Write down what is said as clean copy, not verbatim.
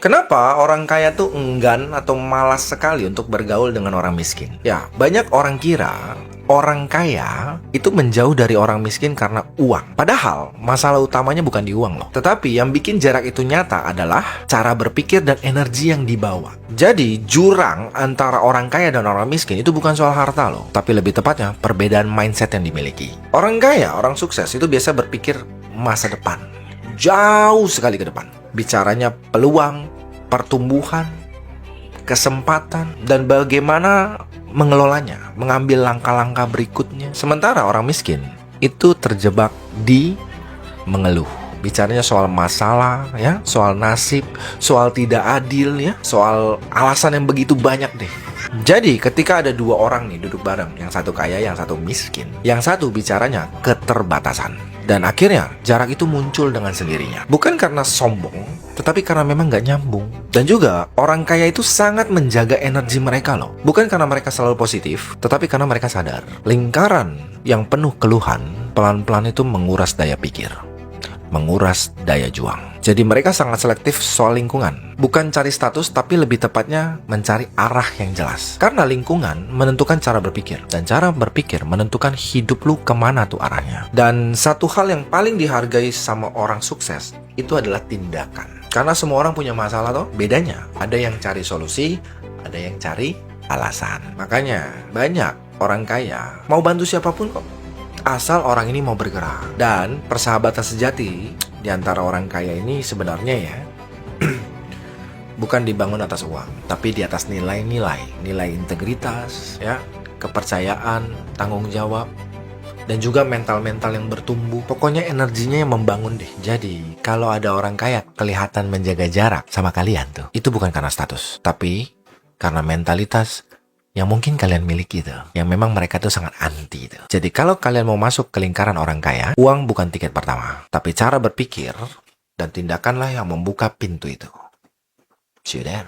Kenapa orang kaya tuh enggan atau malas sekali untuk bergaul dengan orang miskin? Ya, banyak orang kira orang kaya itu menjauh dari orang miskin karena uang. Padahal masalah utamanya bukan di uang loh. Tetapi yang bikin jarak itu nyata adalah cara berpikir dan energi yang dibawa. Jadi jurang antara orang kaya dan orang miskin itu bukan soal harta loh, tapi lebih tepatnya perbedaan mindset yang dimiliki. Orang kaya, orang sukses itu biasa berpikir masa depan, jauh sekali ke depan. Bicaranya peluang, pertumbuhan, kesempatan, dan bagaimana mengelolanya, mengambil langkah-langkah berikutnya. Sementara orang miskin itu terjebak di mengeluh. Bicaranya soal masalah, ya, soal nasib, soal tidak adil, ya, soal alasan yang begitu banyak deh. Jadi ketika ada dua orang nih duduk bareng, yang satu kaya, yang satu miskin, yang satu bicaranya keterbatasan. Dan akhirnya jarak itu muncul dengan sendirinya. Bukan karena sombong, tetapi karena memang gak nyambung. Dan juga orang kaya itu sangat menjaga energi mereka loh. Bukan karena mereka selalu positif, tetapi karena mereka sadar lingkaran yang penuh keluhan pelan-pelan itu menguras daya pikir, menguras daya juang. Jadi mereka sangat selektif soal lingkungan. Bukan cari status, tapi lebih tepatnya mencari arah yang jelas. Karena lingkungan menentukan cara berpikir, dan cara berpikir menentukan hidup lu kemana tuh arahnya. Dan satu hal yang paling dihargai sama orang sukses itu adalah tindakan. Karena semua orang punya masalah toh, bedanya ada yang cari solusi, ada yang cari alasan. Makanya banyak orang kaya mau bantu siapapun kok, asal orang ini mau bergerak. Dan persahabatan sejati di antara orang kaya ini sebenarnya ya bukan dibangun atas uang, tapi di atas nilai-nilai, nilai integritas, ya, kepercayaan, tanggung jawab, dan juga mental-mental yang bertumbuh. Pokoknya energinya yang membangun deh. Jadi kalau ada orang kaya kelihatan menjaga jarak sama kalian tuh, itu bukan karena status, tapi karena mentalitas yang mungkin kalian miliki tuh, yang memang mereka tuh sangat anti tuh. Jadi kalau kalian mau masuk ke lingkaran orang kaya, uang bukan tiket pertama, tapi cara berpikir dan tindakanlah yang membuka pintu itu. See you there.